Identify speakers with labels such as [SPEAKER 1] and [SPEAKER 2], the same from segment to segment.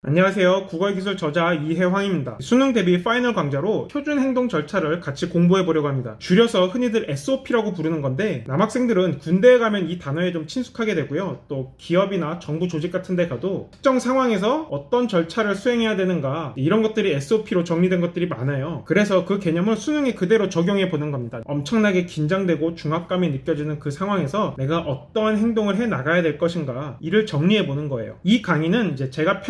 [SPEAKER 1] 안녕하세요. 국어기술 저자 이혜황입니다. 수능 대비 파이널 강좌로 표준 행동 절차를 같이 공부해보려고 합니다. 줄여서 흔히들 SOP라고 부르는 건데 남학생들은 군대에 가면 이 단어에 좀 친숙하게 되고요. 또 기업이나 정부 조직 같은 데 가도 특정 상황에서 어떤 절차를 수행해야 되는가 이런 것들이 SOP로 정리된 것들이 많아요. 그래서 그 개념을 수능에 그대로 적용해 보는 겁니다. 엄청나게 긴장되고 중압감이 느껴지는 그 상황에서 내가 어떠한 행동을 해 나가야 될 것인가 이를 정리해 보는 거예요. 이 강의는 이제 제가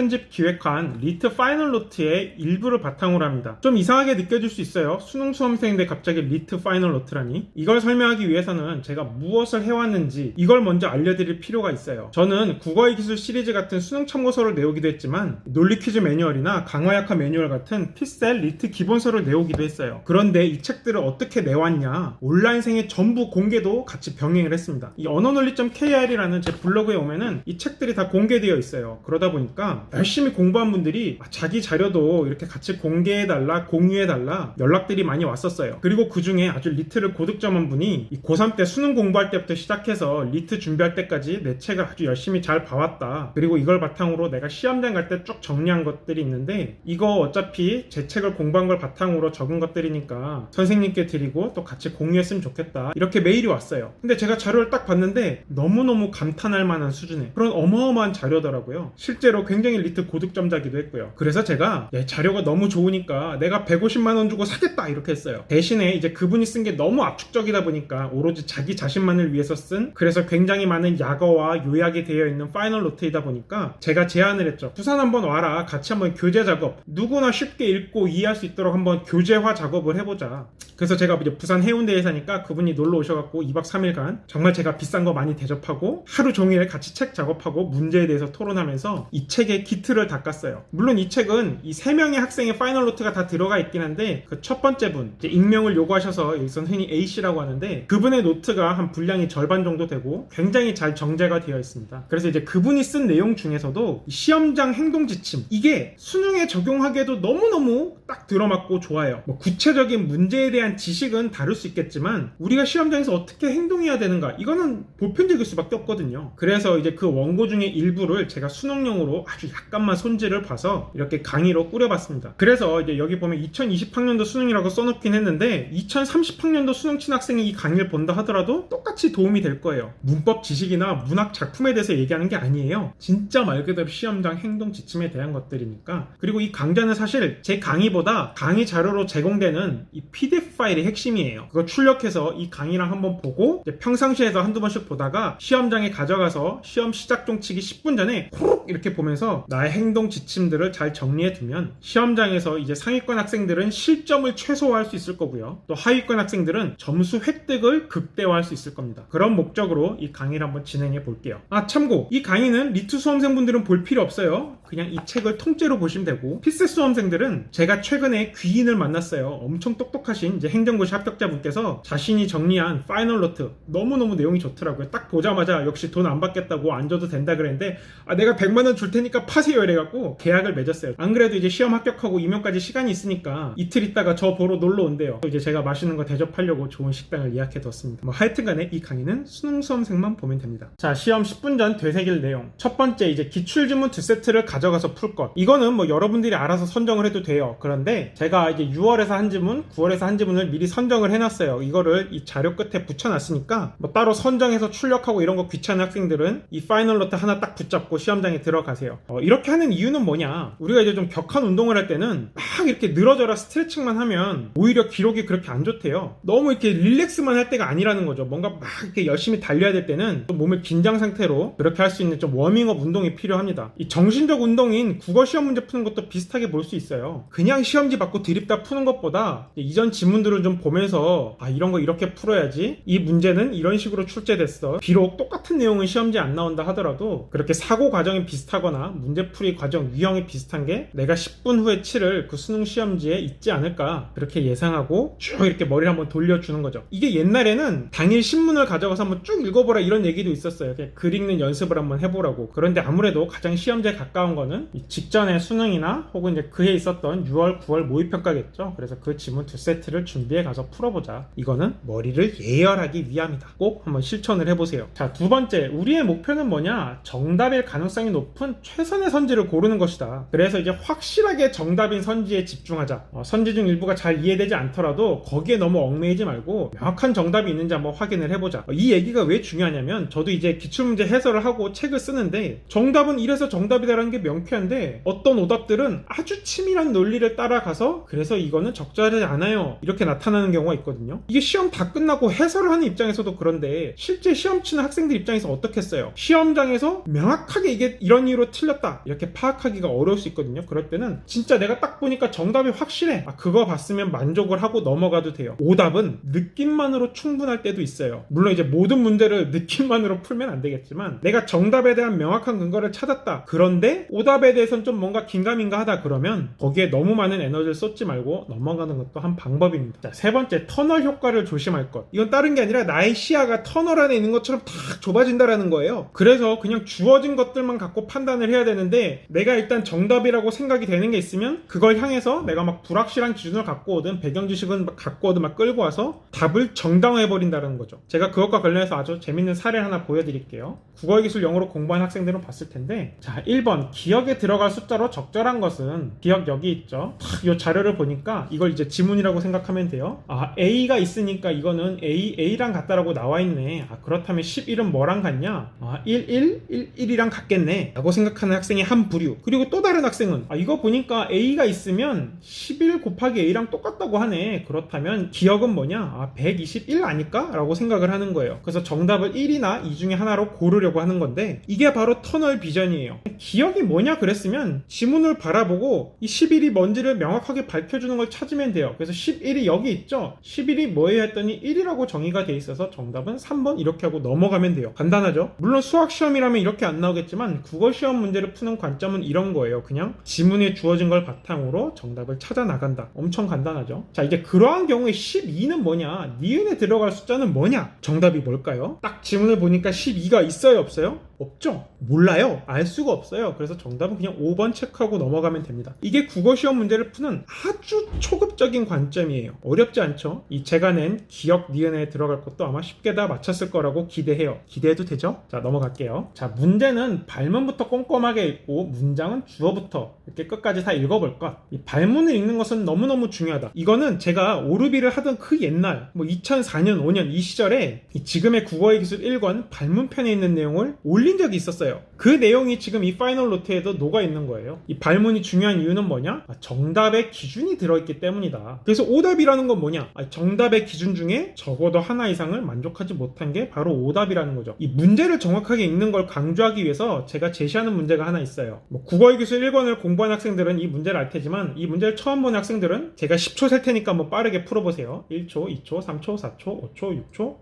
[SPEAKER 1] 기획한 리트 파이널 노트의 일부를 바탕으로 합니다. 좀 이상하게 느껴질 수 있어요. 수능 수험생인데 갑자기 리트 파이널 노트라니. 이걸 설명하기 위해서는 제가 무엇을 해왔는지 이걸 먼저 알려드릴 필요가 있어요. 저는 국어의 기술 시리즈 같은 수능 참고서를 내오기도 했지만 논리 퀴즈 매뉴얼이나 강화약화 매뉴얼 같은 피셀 리트 기본서를 내오기도 했어요. 그런데 이 책들을 어떻게 내왔냐, 온라인생의 전부 공개도 같이 병행을 했습니다. 이 언어논리.kr이라는 제 블로그에 오면은 이 책들이 다 공개되어 있어요. 그러다 보니까 열심히 공부한 분들이 자기 자료도 이렇게 같이 공개해달라, 공유해달라 연락들이 많이 왔었어요. 그리고 그 중에 아주 리트를 고득점한 분이 고3 때 수능 공부할 때부터 시작해서 리트 준비할 때까지 내 책을 아주 열심히 잘 봐왔다. 그리고 이걸 바탕으로 내가 시험장 갈 때 쭉 정리한 것들이 있는데 이거 어차피 제 책을 공부한 걸 바탕으로 적은 것들이니까 선생님께 드리고 또 같이 공유했으면 좋겠다. 이렇게 메일이 왔어요. 근데 제가 자료를 딱 봤는데 너무너무 감탄할 만한 수준의 그런 어마어마한 자료더라고요. 실제로 굉장히 리트 고득점자기도 했고요. 그래서 제가 자료가 너무 좋으니까 내가 150만 원 주고 사겠다 이렇게 했어요. 대신에 이제 그분이 쓴 게 너무 압축적이다 보니까 오로지 자기 자신만을 위해서 쓴 그래서 굉장히 많은 약어와 요약이 되어 있는 파이널 노트이다 보니까 제가 제안을 했죠. 부산 한번 와라. 같이 한번 교재 작업 누구나 쉽게 읽고 이해할 수 있도록 한번 교재화 작업을 해보자. 그래서 제가 이제 부산 해운대에 사니까 그분이 놀러 오셔갖고 2박 3일간 정말 제가 비싼 거 많이 대접하고 하루 종일 같이 책 작업하고 문제에 대해서 토론하면서 이 책의 기틀을 닦았어요. 물론 이 책은 이 3명의 학생의 파이널 노트가 다 들어가 있긴 한데 그 첫 번째 분 이제 익명을 요구하셔서 여기서는 흔히 A씨라고 하는데 그분의 노트가 한 분량이 절반 정도 되고 굉장히 잘 정제가 되어 있습니다. 그래서 이제 그분이 쓴 내용 중에서도 시험장 행동 지침 이게 수능에 적용하기에도 너무너무 딱 들어맞고 좋아요. 뭐 구체적인 문제에 대한 지식은 다를 수 있겠지만 우리가 시험장에서 어떻게 행동해야 되는가 이거는 보편적일 수밖에 없거든요. 그래서 이제 그 원고 중에 일부를 제가 수능용으로 아주 약간만 손질을 봐서 이렇게 강의로 꾸려봤습니다. 그래서 이제 여기 보면 2020학년도 수능이라고 써놓긴 했는데 2030학년도 수능 친학생이 이 강의를 본다 하더라도 똑같이 도움이 될 거예요. 문법 지식이나 문학 작품에 대해서 얘기하는 게 아니에요. 진짜 말 그대로 시험장 행동 지침에 대한 것들이니까. 그리고 이 강좌는 사실 제 강의보다 강의 자료로 제공되는 이 PDF 파일이 핵심이에요. 그거 출력해서 이 강의랑 한번 보고 이제 평상시에서 한두 번씩 보다가 시험장에 가져가서 시험 시작 종치기 10분 전에 호록 이렇게 보면서 나의 행동 지침들을 잘 정리해 두면 시험장에서 이제 상위권 학생들은 실점을 최소화할 수 있을 거고요. 또 하위권 학생들은 점수 획득을 극대화할 수 있을 겁니다. 그런 목적으로 이 강의를 한번 진행해 볼게요. 참고 이 강의는 리트 수험생분들은 볼 필요 없어요. 그냥 이 책을 통째로 보시면 되고 필세 수험생들은 제가 최근에 귀인을 만났어요. 엄청 똑똑하신 이제 행정고시 합격자분께서 자신이 정리한 파이널 노트 너무너무 내용이 좋더라고요. 딱 보자마자 역시 돈 안 받겠다고 안 줘도 된다 그랬는데 내가 100만 원 줄 테니까 파세요 이래갖고 계약을 맺었어요. 안 그래도 이제 시험 합격하고 임용까지 시간이 있으니까 이틀 있다가 저 보러 놀러 온대요. 이제 제가 맛있는 거 대접하려고 좋은 식당을 예약해뒀습니다. 뭐 하여튼간에 이 강의는 수능 수험생만 보면 됩니다. 자, 시험 10분 전 되새길 내용. 첫 번째 이제 기출지문 2세트를 가져가서 풀 것. 이거는 뭐 여러분들이 알아서 선정을 해도 돼요. 그런데 제가 이제 6월에서 한 지문, 9월에서 한 지문을 미리 선정을 해놨어요. 이거를 이 자료 끝에 붙여놨으니까 뭐 따로 선정해서 출력하고 이런 거 귀찮은 학생들은 이 파이널 노트 하나 딱 붙잡고 시험장에 들어가세요. 이렇게 하는 이유는 뭐냐? 우리가 이제 좀 격한 운동을 할 때는 막 이렇게 늘어져라 스트레칭만 하면 오히려 기록이 그렇게 안 좋대요. 너무 이렇게 릴렉스만 할 때가 아니라는 거죠. 뭔가 막 이렇게 열심히 달려야 될 때는 좀 몸을 긴장 상태로 그렇게 할 수 있는 좀 워밍업 운동이 필요합니다. 이 정신적 운동인 국어 시험 문제 푸는 것도 비슷하게 볼 수 있어요. 그냥 시험지 받고 드립다 푸는 것보다 이전 지문들을 좀 보면서 이런 거 이렇게 풀어야지, 이 문제는 이런 식으로 출제됐어. 비록 똑같은 내용은 시험지에 안 나온다 하더라도 그렇게 사고 과정이 비슷하거나 문제풀이 과정 유형이 비슷한 게 내가 10분 후에 치를 그 수능 시험지에 있지 않을까 그렇게 예상하고 쭉 이렇게 머리를 한번 돌려주는 거죠. 이게 옛날에는 당일 신문을 가져가서 한번 쭉 읽어보라 이런 얘기도 있었어요. 글 읽는 연습을 한번 해보라고. 그런데 아무래도 가장 시험지에 가까운 거는 이 직전에 수능이나 혹은 이제 그해 있었던 6월, 9월 모의평가겠죠. 그래서 그 지문 2세트를 준비해 가서 풀어보자. 이거는 머리를 예열하기 위함이다. 꼭 한번 실천을 해보세요. 자, 두 번째, 우리의 목표는 뭐냐? 정답일 가능성이 높은 최선의 선지를 고르는 것이다. 그래서 이제 확실하게 정답인 선지에 집중하자. 선지 중 일부가 잘 이해되지 않더라도 거기에 너무 얽매이지 말고 명확한 정답이 있는지 한번 확인을 해보자. 이 얘기가 왜 중요하냐면 저도 이제 기출문제 해설을 하고 책을 쓰는데 정답은 이래서 정답이다라는 게 명쾌한데 어떤 오답들은 아주 치밀한 논리를 따라가서 그래서 이거는 적절하지 않아요 이렇게 나타나는 경우가 있거든요. 이게 시험 다 끝나고 해설을 하는 입장에서도 그런데 실제 시험 치는 학생들 입장에서 어떻겠어요? 시험장에서 명확하게 이게 이런 이유로 틀렸다 이렇게 파악하기가 어려울 수 있거든요. 그럴 때는 진짜 내가 딱 보니까 정답이 확실해. 그거 봤으면 만족을 하고 넘어가도 돼요. 오답은 느낌만으로 충분할 때도 있어요. 물론 이제 모든 문제를 느낌만으로 풀면 안 되겠지만 내가 정답에 대한 명확한 근거를 찾았다. 그런데 오답에 대해서는 좀 뭔가 긴가민가 하다 그러면 거기에 너무 많은 에너지를 쏟지 말고 넘어가는 것도 한 방법입니다. 자, 세 번째, 터널 효과를 조심할 것. 이건 다른 게 아니라 나의 시야가 터널 안에 있는 것처럼 탁 좁아진다라는 거예요. 그래서 그냥 주어진 것들만 갖고 판단을 해야 되는데 내가 일단 정답이라고 생각이 되는 게 있으면 그걸 향해서 내가 막 불확실한 기준을 갖고 오든 배경 지식은 갖고 오든 막 끌고 와서 답을 정당화해버린다는 거죠. 제가 그것과 관련해서 아주 재밌는 사례를 하나 보여드릴게요. 국어기술 영어로 공부한 학생들은 봤을 텐데, 자, 1번 기억에 들어갈 숫자로 적절한 것은 기억 여기 있죠. 이 자료를 보니까 이걸 이제 지문이라고 생각하면 돼요. A가 있으니까 이거는 A랑 같다라고 나와 있네. 그렇다면 11은 뭐랑 같냐? 1이랑 같겠네 라고 생각하는 학생이 한 부류. 그리고 또 다른 학생은 이거 보니까 A가 있으면 11 곱하기 A랑 똑같다고 하네. 그렇다면 기억은 뭐냐? 121 아닐까? 라고 생각을 하는 거예요. 그래서 정답을 1이나 2 중에 하나로 고르려고 하는 건데 이게 바로 터널 비전이에요. 기억이 뭐냐 그랬으면 지문을 바라보고 이 11이 뭔지를 명확하게 밝혀주는 걸 찾으면 돼요. 그래서 11이 여기 있죠? 11이 뭐예요 했더니 1이라고 정의가 돼 있어서 정답은 3번 이렇게 하고 넘어가면 돼요. 간단하죠? 물론 수학 시험이라면 이렇게 안 나오겠지만 국어 시험 문제를 푸는 관점은 이런 거예요. 그냥 지문에 주어진 걸 바탕으로 정답을 찾아 나간다. 엄청 간단하죠? 자, 이제 그러한 경우에 12는 뭐냐? 니은에 들어갈 숫자는 뭐냐? 정답이 뭘까요? 딱 지문을 보니까 12가 있어요 없어요? 없죠? 몰라요? 알 수가 없어요. 그래서 정답은 그냥 5번 체크하고 넘어가면 됩니다. 이게 국어시험 문제를 푸는 아주 초급적인 관점이에요. 어렵지 않죠? 이 제가 낸 기억 니은에 들어갈 것도 아마 쉽게 다 맞췄을 거라고 기대해요. 기대해도 되죠? 자, 넘어갈게요. 자, 문제는 발문부터 꼼꼼하게 읽고 문장은 주어부터 이렇게 끝까지 다 읽어볼 것. 이 발문을 읽는 것은 너무너무 중요하다. 이거는 제가 오르비를 하던 그 옛날 2004년 5년 이 시절에 이 지금의 국어의 기술 1권 발문편에 있는 내용을 올린 적이 있었어요. 그 내용이 지금 이 파이널 노트에도 녹아 있는 거예요. 이 발문이 중요한 이유는 뭐냐? 정답의 기준이 들어있기 때문이다. 그래서 오답이라는 건 뭐냐? 정답의 기준 중에 적어도 하나 이상을 만족하지 못한 게 바로 오답이라는 거죠. 이 문제를 정확하게 읽는 걸 강조하기 위해서 제가 제시하는 문제가 하나 있어요. 국어의 기술 1권을 공부한 학생들은 이 문제를 알 테지만 이 문제를 처음 보는 학생들은 제가 10초 셀 테니까 한번 빠르게 풀어보세요. 1초, 2초, 3초, 4초, 5초, 6초,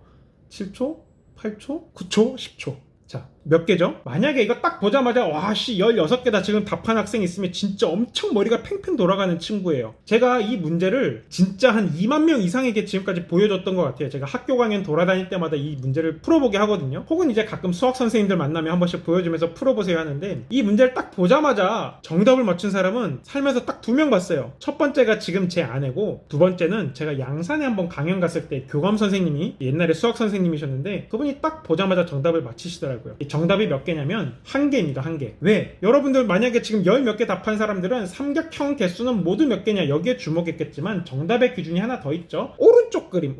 [SPEAKER 1] 7초, 8초, 9초, 10초. 자, 몇 개죠? 만약에 이거 딱 보자마자 와, 16개다 지금 답한 학생이 있으면 진짜 엄청 머리가 팽팽 돌아가는 친구예요. 제가 이 문제를 진짜 한 2만 명 이상에게 지금까지 보여줬던 것 같아요. 제가 학교 강연 돌아다닐 때마다 이 문제를 풀어보게 하거든요. 혹은 이제 가끔 수학 선생님들 만나면 한 번씩 보여주면서 풀어보세요 하는데 이 문제를 딱 보자마자 정답을 맞춘 사람은 살면서 딱 2명 봤어요. 첫 번째가 지금 제 아내고 두 번째는 제가 양산에 한번 강연 갔을 때 교감 선생님이 옛날에 수학 선생님이셨는데 그분이 딱 보자마자 정답을 맞히시더라고요. 정답이 몇 개냐면 1개입니다. 1개. 왜? 여러분들 만약에 지금 10 몇 개 답한 사람들은 삼각형 개수는 모두 몇 개냐 여기에 주목했겠지만 정답의 기준이 하나 더 있죠. 오른쪽 그림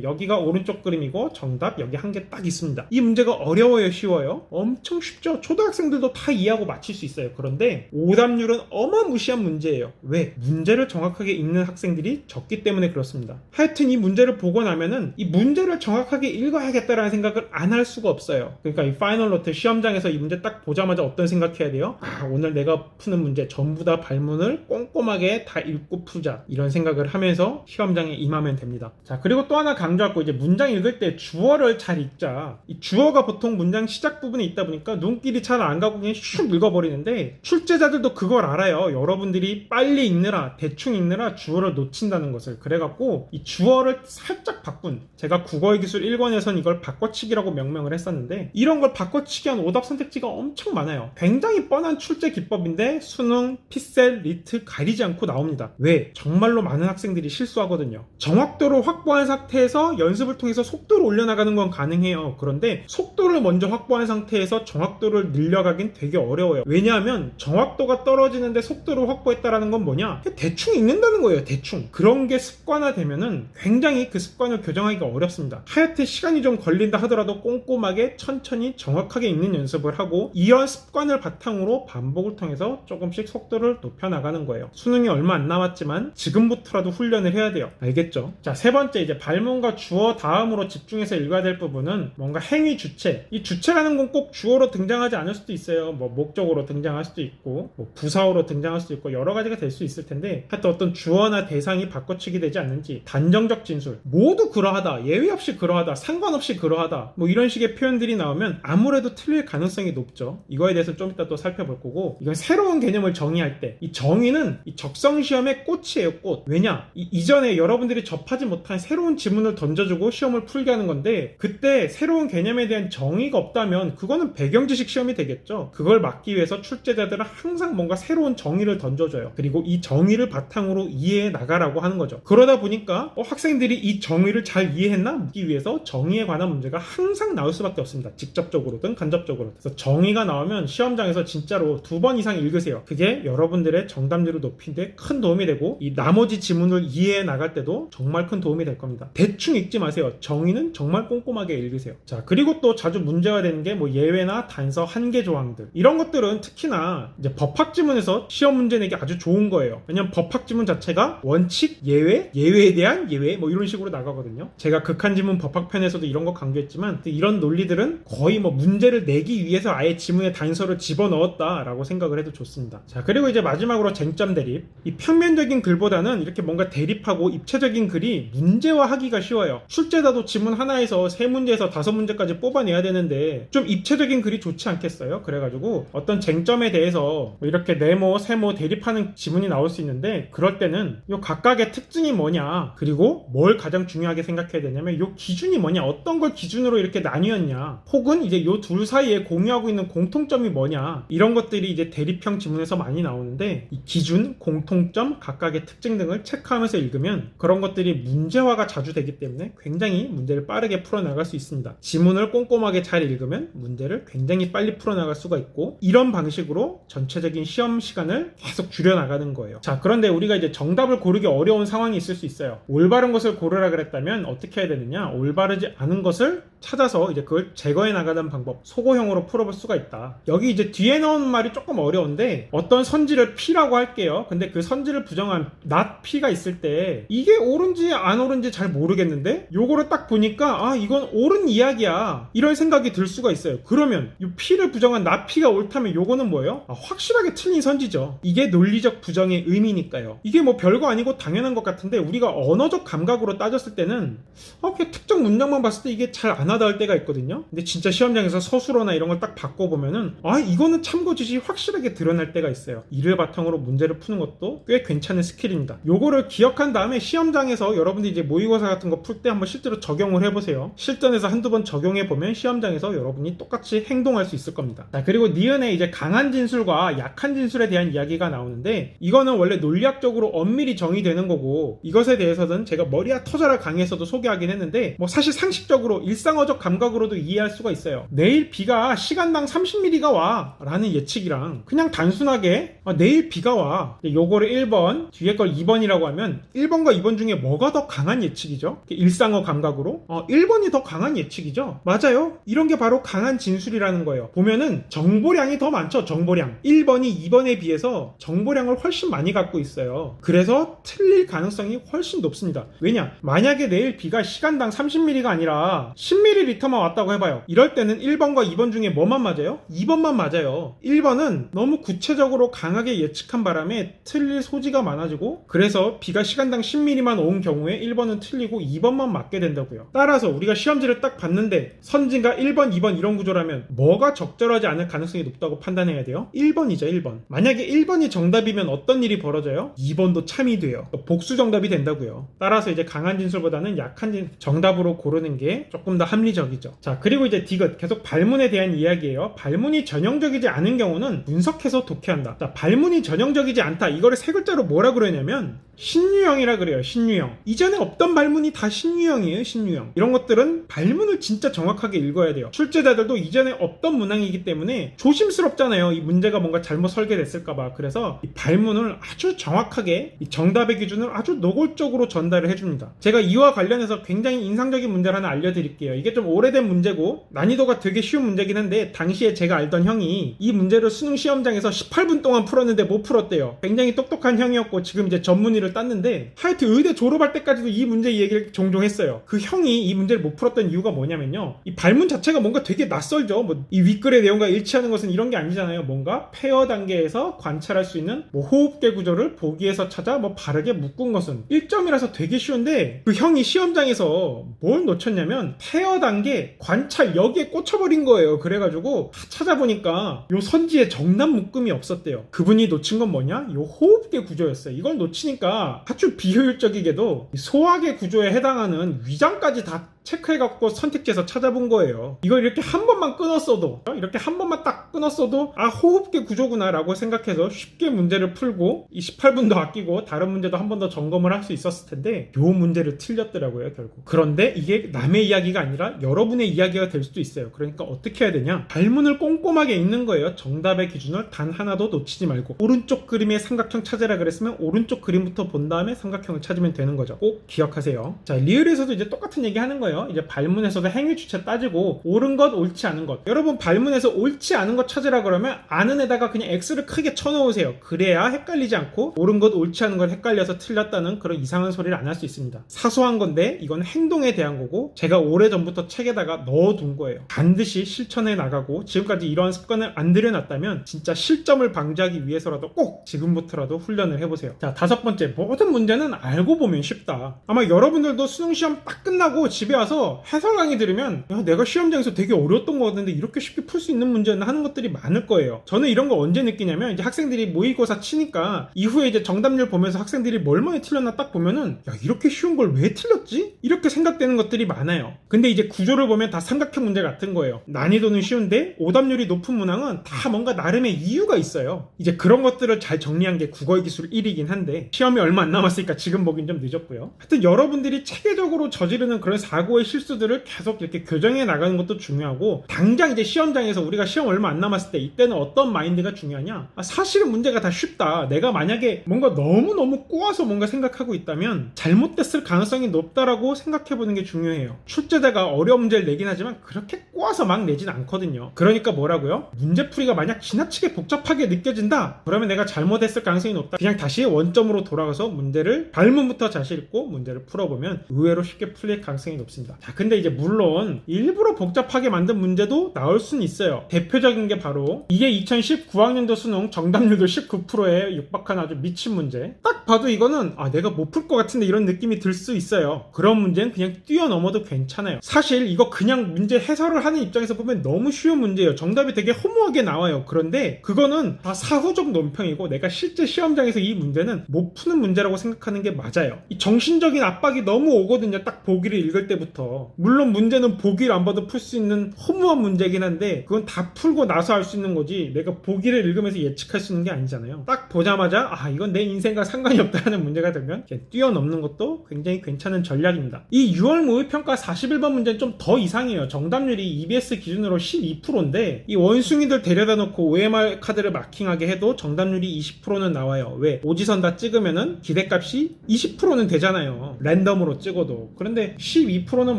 [SPEAKER 1] 여기가 오른쪽 그림이고 정답 여기 1개 딱 있습니다. 이 문제가 어려워요 쉬워요? 엄청 쉽죠. 초등학생들도 다 이해하고 맞힐 수 있어요. 그런데 오답률은 어마무시한 문제예요. 왜? 문제를 정확하게 읽는 학생들이 적기 때문에 그렇습니다. 하여튼 이 문제를 보고 나면은 이 문제를 정확하게 읽어야겠다라는 생각을 안 할 수가 없어요. 그러니까 이 파이널 노트 시험장에서 이 문제 딱 보자마자 어떤 생각해야 돼요? 오늘 내가 푸는 문제 전부 다 발문을 꼼꼼하게 다 읽고 풀자 이런 생각을 하면서 시험장에 임하면 됩니다. 자, 그리고 또 하나 강조하고 이제 문장 읽을 때 주어를 잘 읽자. 이 주어가 보통 문장 시작 부분에 있다 보니까 눈길이 잘 안 가고 그냥 슉 읽어버리는데 출제자들도 그걸 알아요. 여러분들이 빨리 읽느라 대충 읽느라 주어를 놓친다는 것을. 그래갖고 이 주어를 살짝 바꾼, 제가 국어의 기술 1권에선 이걸 바꿔치기라고 명명을 했었는데 이런 걸 바꿔치기한 오답 선택지가 엄청 많아요. 굉장히 뻔한 출제 기법인데 수능, 피셀, 리트 가리지 않고 나옵니다. 왜? 정말로 많은 학생들이 실수하거든요. 정확도를 확보한 상태에서 연습을 통해서 속도를 올려나가는 건 가능해요. 그런데 속도를 먼저 확보한 상태에서 정확도를 늘려가긴 되게 어려워요. 왜냐하면 정확도가 떨어지는데 속도를 확보했다라는 건 뭐냐? 대충 읽는다는 거예요. 대충. 그런 게 습관화되면은 굉장히 그 습관을 교정하기가 어렵습니다. 하여튼 시간이 좀 걸린다 하더라도 꼼꼼하게 천천히 정확하게 읽는 연습을 하고 이런 습관을 바탕으로 반복을 통해서 조금씩 속도를 높여나가는 거예요. 수능이 얼마 안 남았지만 지금부터라도 훈련을 해야 돼요. 알겠죠? 자, 세 번째 이제 발문과 주어 다음으로 집중해서 읽어야 될 부분은 뭔가 행위 주체. 이 주체라는 건 꼭 주어로 등장하지 않을 수도 있어요. 뭐 목적어로 등장할 수도 있고 뭐 부사어로 등장할 수도 있고 여러 가지가 될 수 있을 텐데 하여튼 어떤 주어나 대상이 바꿔치기 되지 않는지 단정적 진술 모두 그러하다, 예외 없이 그러하다, 상관없이 그러하다 뭐 이런 식의 표현들이 나오면 아무래도 틀릴 가능성이 높죠. 이거에 대해서 좀 이따 또 살펴볼 거고 이건 새로운 개념을 정의할 때 이 정의는 이 적성시험의 꽃이에요. 꽃. 왜냐? 이전에 여러분들이 접하지 못한 새로운 지문을 던져주고 시험을 풀게 하는 건데 그때 새로운 개념에 대한 정의가 없다면 그거는 배경지식 시험이 되겠죠. 그걸 막기 위해서 출제자들은 항상 뭔가 새로운 정의를 던져줘요. 그리고 이 정의를 바탕으로 이해해 나가라고 하는 거죠. 그러다 보니까 학생들이 이 정의를 잘 이해했나 묻기 위해서 정의에 관한 문제가 항상 나올 수밖에 없습니다. 직접적으로든 간접적으로. 그래서 정의가 나오면 시험장에서 진짜로 2번 이상 읽으세요. 그게 여러분들의 정답률을 높이는데 큰 도움이 되고 이 나머지 지문을 이해해 나갈 때도 정말 큰 도움이 될 겁니다. 대충 읽지 마세요. 정의는 정말 꼼꼼하게 읽으세요. 자, 그리고 또 자주 문제가 되는 게 뭐 예외나 단서, 한계 조항들 이런 것들은 특히나 이제 법학 지문에서 시험 문제 내기 아주 좋은 거예요. 왜냐면 법학 지문 자체가 원칙, 예외, 예외에 대한 예외 뭐 이런 식으로 나가거든요. 제가 극한 지문 법학 편에서도 이런 거 강조했지만 이런 논리들은 거의 뭐 문제를 내기 위해서 아예 지문에 단서를 집어넣었다라고 생각을 해도 좋습니다. 자, 그리고 이제 마지막으로 쟁점 대립. 이 평면적인 글보다는 이렇게 뭔가 대립하고 입체적인 글이 문제화하기가 쉬워요. 출제자도 지문 하나에서 3문제에서 5문제까지 뽑아내야 되는데 좀 입체적인 글이 좋지 않겠어요? 그래가지고 어떤 쟁점에 대해서 이렇게 네모, 세모 대립하는 지문이 나올 수 있는데 그럴 때는 이 각각의 특징이 뭐냐 그리고 뭘 가장 중요하게 생각해야 되냐면 이 기준이 뭐냐 어떤 걸 기준으로 이렇게 나뉘었냐 혹은 이제 이 둘 사이에 공유하고 있는 공통점이 뭐냐 이런 것들이 이제 대립형 지문에서 많이 나오는데 이 기준, 공통점, 각각의 특징 등을 체크하면서 읽으면 그런 것들이 문제화가 자주 되기 때문에 굉장히 문제를 빠르게 풀어나갈 수 있습니다. 지문을 꼼꼼하게 잘 읽으면 문제를 굉장히 빨리 풀어나갈 수가 있고 이런 방식으로 전체적인 시험 시간을 계속 줄여나가는 거예요. 자, 그런데 우리가 이제 정답을 고르기 어려운 상황이 있을 수 있어요. 올바른 것을 고르라 그랬다면 어떻게 해야 되느냐 올바르지 않은 것을 찾아서 이제 그걸 제거해 나가는 방법 소고형으로 풀어볼 수가 있다. 여기 이제 뒤에 나오는 말이 조금 어려운데 어떤 선지를 P라고 할게요. 근데 그 선지를 부정한 not P가 있을 때 이게 옳은지 안 옳은지 잘 모르겠는데 요거를 딱 보니까 아 이건 옳은 이야기야 이런 생각이 들 수가 있어요. 그러면 이 P를 부정한 not P가 옳다면 요거는 뭐예요? 확실하게 틀린 선지죠. 이게 논리적 부정의 의미니까요. 이게 뭐 별거 아니고 당연한 것 같은데 우리가 언어적 감각으로 따졌을 때는 그냥 특정 문장만 봤을 때 이게 잘 안 와닿을 때가 있거든요. 근데 진짜 시험장에서 서술어나 이런 걸 딱 바꿔보면은 이거는 참고 지시 확실하게 드러날 때가 있어요. 이를 바탕으로 문제를 푸는 것도 꽤 괜찮은 스킬입니다. 요거를 기억한 다음에 시험장에서 여러분들이 이제 모의고사 같은 거 풀 때 한번 실제로 적용을 해보세요. 실전에서 한두 번 적용해보면 시험장에서 여러분이 똑같이 행동할 수 있을 겁니다. 자, 그리고 니은에 이제 강한 진술과 약한 진술에 대한 이야기가 나오는데 이거는 원래 논리학적으로 엄밀히 정의되는 거고 이것에 대해서는 제가 머리야 터져라 강의에서도 소개하긴 했는데 뭐 사실 상식적으로 일상어적 감각으로도 이해할 수가 있어요. 내일 비가 시간당 30mm가 와 라는 예측이랑 그냥 단순하게 내일 비가 와 요거를 1번 뒤에 걸 2번이라고 하면 1번과 2번 중에 뭐가 더 강한 예측이죠? 일상어 감각으로 1번이 더 강한 예측이죠. 맞아요. 이런 게 바로 강한 진술이라는 거예요. 보면은 정보량이 더 많죠. 정보량 1번이 2번에 비해서 정보량을 훨씬 많이 갖고 있어요. 그래서 틀릴 가능성이 훨씬 높습니다. 왜냐? 만약에 내일 비가 시간당 30mm가 아니라 10ml만 왔다고 해봐요. 이럴 때는 1번과 2번 중에 뭐만 맞아요? 2번만 맞아요. 1번은 너무 구체적으로 강하게 예측한 바람에 틀릴 소지가 많아지고 그래서 비가 시간당 10mm만 온 경우에 1번은 틀리고 2번만 맞게 된다고요. 따라서 우리가 시험지를 딱 봤는데 선지가 1번, 2번 이런 구조라면 뭐가 적절하지 않을 가능성이 높다고 판단해야 돼요? 1번이죠. 1번. 만약에 1번이 정답이면 어떤 일이 벌어져요? 2번도 참이 돼요. 복수 정답이 된다고요. 따라서 이제 강한 진술보다는 약한 정답으로 고르는 게 조금 더 합리적이죠. 자, 그리고 이제 디귿 계속 계속 발문에 대한 이야기예요. 발문이 전형적이지 않은 경우는 분석해서 독해한다. 자, 발문이 전형적이지 않다. 이거를 세 글자로 뭐라 그러냐면 신유형이라 그래요. 신유형. 이전에 없던 발문이 다 신유형이에요. 신유형. 이런 것들은 발문을 진짜 정확하게 읽어야 돼요. 출제자들도 이전에 없던 문항이기 때문에 조심스럽잖아요. 이 문제가 뭔가 잘못 설계됐을까봐. 그래서 이 발문을 아주 정확하게 이 정답의 기준을 아주 노골적으로 전달을 해줍니다. 제가 이와 관련해서 굉장히 인상적인 문제를 하나 알려드릴게요. 이게 좀 오래된 문제고 난이도가 되게 쉬운 문제긴 한데 당시에 제가 알던 형이 이 문제를 수능 시험장에서 18분 동안 풀었는데 못 풀었대요. 굉장히 똑똑한 형이었고 지금 이제 전문의를 땄는데 하여튼 의대 졸업할 때까지도 이 문제 얘기를 종종 했어요. 그 형이 이 문제를 못 풀었던 이유가 뭐냐면요. 이 발문 자체가 뭔가 되게 낯설죠. 뭐 이 윗글의 내용과 일치하는 것은 이런 게 아니잖아요. 뭔가 폐어 단계에서 관찰할 수 있는 뭐 호흡계 구조를 보기에서 찾아 뭐 바르게 묶은 것은 1점이라서 되게 쉬운데 그 형이 시험장에서 뭘 놓쳤냐면 폐어 단계 관찰 여기에 꽂혀버린 거예요. 그래가지고 다 찾아보니까 요 선지에 정답 묶음이 없었대요. 그분이 놓친 건 뭐냐? 요 호흡계 구조였어요. 이걸 놓치니까 아주 비효율적이게도 소화계 구조에 해당하는 위장까지 다 체크해갖고 선택지에서 찾아본 거예요. 이걸 이렇게 한 번만 끊었어도 이렇게 한 번만 딱 끊었어도 아 호흡계 구조구나 라고 생각해서 쉽게 문제를 풀고 이 18분도 아끼고 다른 문제도 한 번 더 점검을 할 수 있었을 텐데 요 문제를 틀렸더라고요 결국. 그런데 이게 남의 이야기가 아니라 여러분의 이야기가 될 수도 있어요. 그러니까 어떻게 해야 되냐, 발문을 꼼꼼하게 읽는 거예요. 정답의 기준을 단 하나도 놓치지 말고 오른쪽 그림의 삼각형 찾으라 그랬으면 오른쪽 그림부터 본 다음에 삼각형을 찾으면 되는 거죠. 꼭 기억하세요. 자, 리을에서도 이제 똑같은 얘기 하는 거예요. 이제 발문에서도 행위 주체 따지고 옳은 것 옳지 않은 것. 여러분 발문에서 옳지 않은 것 찾으라 그러면 아는 에다가 그냥 X를 크게 쳐놓으세요. 그래야 헷갈리지 않고 옳은 것 옳지 않은 걸 헷갈려서 틀렸다는 그런 이상한 소리를 안 할 수 있습니다. 사소한 건데 이건 행동에 대한 거고 제가 오래전부터 책에다가 넣어둔 거예요. 반드시 실천해 나가고 지금까지 이러한 습관을 안 들여놨다면 진짜 실점을 방지하기 위해서라도 꼭 지금부터라도 훈련을 해보세요. 자, 5번째, 모든 문제는 알고 보면 쉽다. 아마 여러분들도 수능시험 딱 끝나고 집에 와서 해설 강의 들으면 야, 내가 시험장에서 되게 어려웠던 거 같은데 이렇게 쉽게 풀 수 있는 문제는 하는 것들이 많을 거예요. 저는 이런 거 언제 느끼냐면 이제 학생들이 모의고사 치니까 이후에 이제 정답률 보면서 학생들이 뭘 많이 틀렸나 딱 보면은 야 이렇게 쉬운 걸 왜 틀렸지? 이렇게 생각되는 것들이 많아요. 근데 이제 구조를 보면 다 삼각형 문제 같은 거예요. 난이도는 쉬운데 오답률이 높은 문항은 다 뭔가 나름의 이유가 있어요. 이제 그런 것들을 잘 정리한 게 국어의 기술 1이긴 한데 시험이 얼마 안 남았으니까 지금 보긴 좀 늦었고요. 하여튼 여러분들이 체계적으로 저지르는 그런 사고의 실수들을 계속 이렇게 교정해 나가는 것도 중요하고 당장 이제 시험장에서 우리가 시험 얼마 안 남았을 때 이때는 어떤 마인드가 중요하냐? 사실은 문제가 다 쉽다. 내가 만약에 뭔가 너무너무 꼬아서 뭔가 생각하고 있다면 잘못됐을 가능성이 높다라고 생각해보는 게 중요해요. 출제자가 어려운 문제를 내긴 하지만 그렇게 꼬아서 막 내진 않거든요. 그러니까 뭐라고요? 문제풀이가 만약 지나치게 복잡하게 느껴진다? 그러면 내가 잘못했을 가능성이 높다. 그냥 다시 원점으로 돌아가서 문제를 발문부터 자신 있고 문제를 풀어보면 의외로 쉽게 풀릴 가능성이 높습니다. 자, 근데 이제 물론 일부러 복잡하게 만든 문제도 나올 수는 있어요. 대표적인 게 바로 이게 2019학년도 수능 정답률도 19%에 육박한 아주 미친 문제. 딱 봐도 이거는 내가 못 풀 것 같은데 이런 느낌이 들 수 있어요. 그런 문제는 그냥 뛰어넘어도 괜찮아요. 사실 이거 그냥 문제 해설을 하는 입장에서 보면 너무 쉬운 문제예요. 정답이 되게 허무하게 나와요. 그런데 그거는 다 사후적 논평이고 내가 실제 시험장에서 이 문제는 못 푸는 문제라고 생각하는 게 맞아요. 이 정신적인 압박이 너무 오거든요. 딱 보기를 읽을 때부터. 물론 문제는 보기를 안 봐도 풀 수 있는 허무한 문제긴 한데 그건 다 풀고 나서 할 수 있는 거지 내가 보기를 읽으면서 예측할 수 있는 게 아니잖아요. 딱 보자마자 이건 내 인생과 상관이 없다는 문제가 되면 그냥 뛰어넘는 것도 굉장히 괜찮은 전략입니다. 이 6월 모의평가 41번 문제는 좀 더 이상해요. 정답률이 EBS 기준으로 12%인데 이 원숭이들 데려다 놓고 OMR 카드를 마킹하게 해도 정답률이 20%는 나와요. 왜? 오지선 다 찍으면은 기대값이 20%는 되잖아요. 랜덤으로 찍어도. 그런데 12%는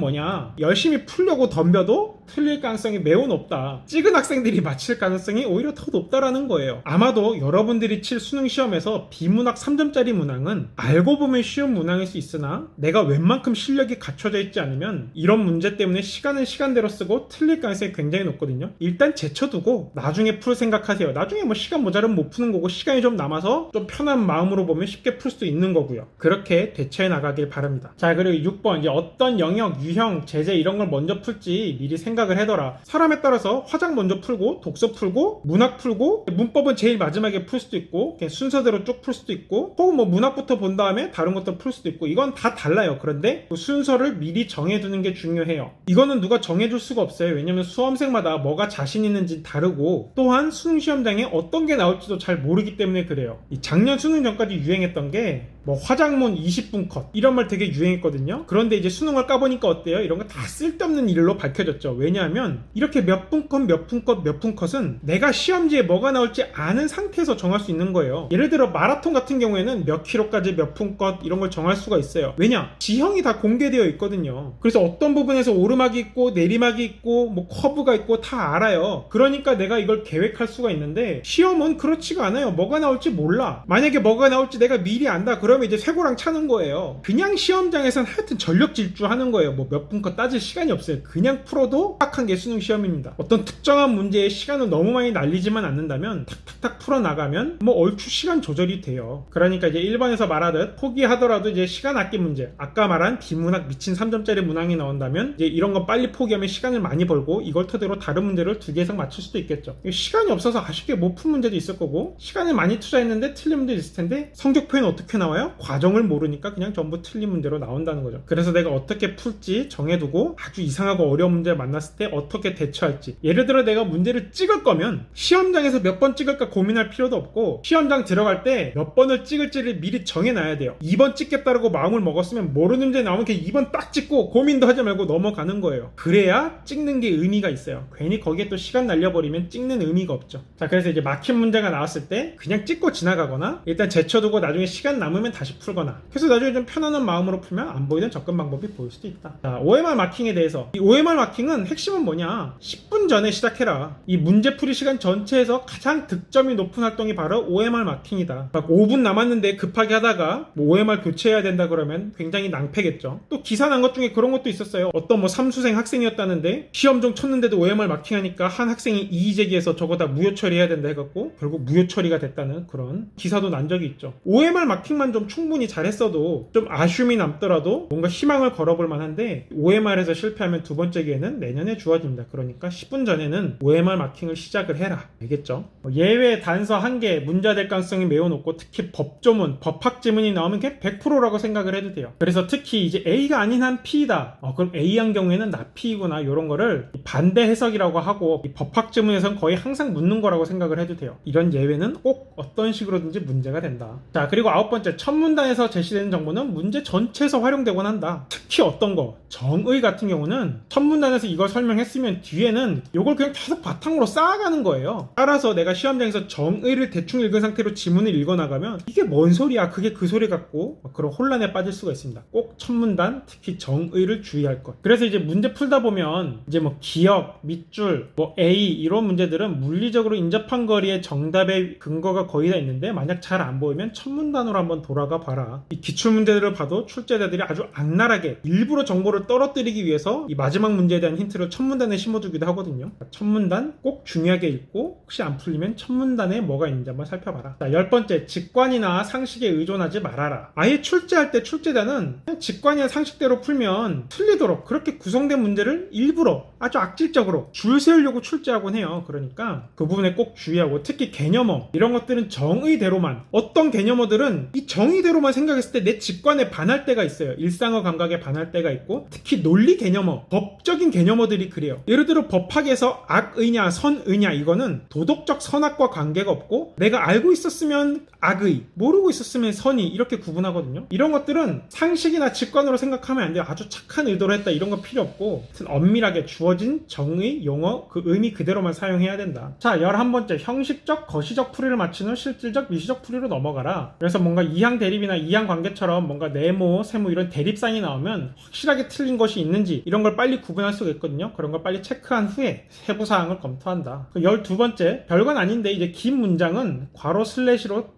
[SPEAKER 1] 뭐냐? 열심히 풀려고 덤벼도 틀릴 가능성이 매우 높다. 찍은 학생들이 맞힐 가능성이 오히려 더 높다라는 거예요. 아마도 여러분들이 칠 수능 시험에서 비문학 3점짜리 문항은 알고 보면 쉬운 문항일 수 있으나 내가 웬만큼 실력이 갖춰져 있지 않으면 이런 문제 때문에 시간은 시간대로 쓰고 틀릴 가능성이 굉장히 높거든요. 일단 제쳐두고 나중에 풀 생각하세요. 나중에 뭐 시간 모자르면 못 푸는 거고 시간이 좀 남아서 좀 편한 마음으로 보면 쉽게 풀 수 있는 거고요. 그렇게 대처해 나가길 바랍니다. 자, 그리고 6번 이제 어떤 영역, 유형, 제재 이런 걸 먼저 풀지 미리 생각 생각을 해더라. 사람에 따라서 화작 먼저 풀고 독서 풀고 문학 풀고 문법은 제일 마지막에 풀 수도 있고 그냥 순서대로 쭉 풀 수도 있고 혹은 뭐 문학부터 본 다음에 다른 것도 풀 수도 있고 이건 다 달라요. 그런데 그 순서를 미리 정해두는 게 중요해요. 이거는 누가 정해줄 수가 없어요. 왜냐면 수험생마다 뭐가 자신 있는지 다르고 또한 수능 시험장에 어떤 게 나올지도 잘 모르기 때문에 그래요. 이 작년 수능 전까지 유행했던 게 뭐 화작문 20분 컷 이런 말 되게 유행했거든요. 그런데 이제 수능을 까보니까 어때요? 이런 거 다 쓸데없는 일로 밝혀졌죠. 왜냐하면 이렇게 몇 분 컷, 몇 분 컷, 몇 분 컷은 내가 시험지에 뭐가 나올지 아는 상태에서 정할 수 있는 거예요. 예를 들어 마라톤 같은 경우에는 몇 킬로까지 몇 분 컷 이런 걸 정할 수가 있어요. 왜냐? 지형이 다 공개되어 있거든요. 그래서 어떤 부분에서 오르막이 있고 내리막이 있고 뭐 커브가 있고 다 알아요. 그러니까 내가 이걸 계획할 수가 있는데 시험은 그렇지가 않아요. 뭐가 나올지 몰라. 만약에 뭐가 나올지 내가 미리 안다. 그러면 이제 쇠고랑 차는 거예요. 그냥 시험장에서는 하여튼 전력 질주하는 거예요. 뭐 몇 분 컷 따질 시간이 없어요. 그냥 풀어도 딱한 게 수능 시험입니다. 어떤 특정한 문제에 시간을 너무 많이 날리지만 않는다면 탁탁탁 풀어나가면 뭐 얼추 시간 조절이 돼요. 그러니까 이제 1번에서 말하듯 포기하더라도 이제 시간 아낀 문제, 아까 말한 비문학 미친 3점짜리 문항이 나온다면 이제 이런 거 빨리 포기하면 시간을 많이 벌고 이걸 토대로 다른 문제를 2개 이상 맞출 수도 있겠죠. 시간이 없어서 아쉽게 못 푼 문제도 있을 거고 시간을 많이 투자했는데 틀린 문제도 있을 텐데 성적표에는 어떻게 나와요? 과정을 모르니까 그냥 전부 틀린 문제로 나온다는 거죠. 그래서 내가 어떻게 풀지 정해두고 아주 이상하고 어려운 문제를 만났을 때 어떻게 대처할지. 예를 들어 내가 문제를 찍을 거면 시험장에서 몇 번 찍을까 고민할 필요도 없고 시험장 들어갈 때 몇 번을 찍을지를 미리 정해놔야 돼요. 2번 찍겠다라고 마음을 먹었으면 모르는 문제 나오면 그냥 2번 딱 찍고 고민도 하지 말고 넘어가는 거예요. 그래야 찍는 게 의미가 있어요. 괜히 거기에 또 시간 날려버리면 찍는 의미가 없죠. 자, 그래서 이제 막힌 문제가 나왔을 때 그냥 찍고 지나가거나 일단 제쳐두고 나중에 시간 남으면 다시 풀거나 그래서 나중에 좀 편안한 마음으로 풀면 안 보이던 접근 방법이 보일 수도 있다. 자, OMR 마킹에 대해서 이 OMR 마킹은 핵심은 뭐냐? 10분 전에 시작해라. 이 문제풀이 시간 전체에서 가장 득점이 높은 활동이 바로 OMR 마킹이다. 막 5분 남았는데 급하게 하다가 뭐 OMR 교체해야 된다 그러면 굉장히 낭패겠죠. 또 기사 난 것 중에 그런 것도 있었어요. 어떤 뭐 삼수생 학생이었다는데 시험 중 쳤는데도 OMR 마킹하니까 한 학생이 이의 제기해서 저거 다 무효 처리해야 된다 해갖고 결국 무효 처리가 됐다는 그런 기사도 난 적이 있죠. OMR 마킹만 좀 충분히 잘했어도 좀 아쉬움이 남더라도 뭔가 희망을 걸어볼 만한데 OMR에서 실패하면 두 번째 기회는 내년에 주어집니다. 그러니까 10분 전에는 OMR 마킹을 시작을 해라. 알겠죠? 예외 단서 1개 문제가 될 가능성이 매우 높고 특히 법조문, 법학 지문이 나오면 그게 100%라고 생각을 해도 돼요. 그래서 특히 이제 A가 아닌 한 P다. 그럼 A한 경우에는 나 P구나. 이런 거를 반대 해석이라고 하고 이 법학 지문에서는 거의 항상 묻는 거라고 생각을 해도 돼요. 이런 예외는 꼭 어떤 식으로든지 문제가 된다. 자, 그리고 9번째 첫 문단에서 제시되는 정보는 문제 전체에서 활용되곤 한다. 특히 어떤 거 정의 같은 경우는 첫 문단에서 이걸 설명했으면 뒤에는 이걸 그냥 계속 바탕으로 쌓아가는 거예요. 따라서 내가 시험장에서 정의를 대충 읽은 상태로 지문을 읽어나가면 이게 뭔 소리야 그게 그 소리 같고 그런 혼란에 빠질 수가 있습니다. 꼭 첫 문단 특히 정의를 주의할 것. 그래서 이제 문제 풀다 보면 이제 뭐 기억, 밑줄, 뭐 A 이런 문제들은 물리적으로 인접한 거리에 정답의 근거가 거의 다 있는데 만약 잘 안 보이면 첫 문단으로 한번 돌아가 봐라. 이 기출문제들을 봐도 출제자들이 아주 악랄하게 일부러 정보를 떨어뜨리기 위해서 이 마지막 문제에 대한 힌트를 첫 문단에 심어두기도 하거든요. 첫 문단 꼭 중요하게 읽고 혹시 안 풀리면 첫 문단에 뭐가 있는지 한번 살펴봐라. 자, 10번째 직관이나 상식에 의존하지 말아라. 아예 출제할 때 출제자는 그냥 직관이나 상식대로 풀면 틀리도록 그렇게 구성된 문제를 일부러 아주 악질적으로 줄 세우려고 출제하곤 해요. 그러니까 그 부분에 꼭 주의하고 특히 개념어 이런 것들은 정의대로만 어떤 개념어들은 이 정의대로만 생각했을 때 내 직관에 반할 때가 있어요. 일상어 감각에 반할 때가 있고 특히 논리 개념어 법적인 개념어들이 그래요. 예를 들어 법학에서 악의냐 선의냐 이거는 도덕적 선악과 관계가 없고 내가 알고 있었으면 악의 모르고 있었으면 선의 이렇게 구분하거든요. 이런 것들은 상식이나 직관으로 생각하면 안 돼요. 아주 착한 의도로 했다 이런 거 필요 없고 엄밀하게 주어진 정의 용어 그 의미 그대로만 사용해야 된다. 자, 11번째 형식적 거시적 풀이를 맞춘 후 실질적 미시적 풀이로 넘어가라. 그래서 뭔가 이항 대립이나 이항 관계처럼 뭔가 네모 세모 이런 대립상이 나오면 확실하게 틀린 것이 있는지 이런 걸 빨리 구분할 수가 있거든요. 그런 걸 빨리 체크한 후에 세부 사항을 검토한다. 12번째 별건 아닌데 이제 긴 문장은 괄호 슬래시로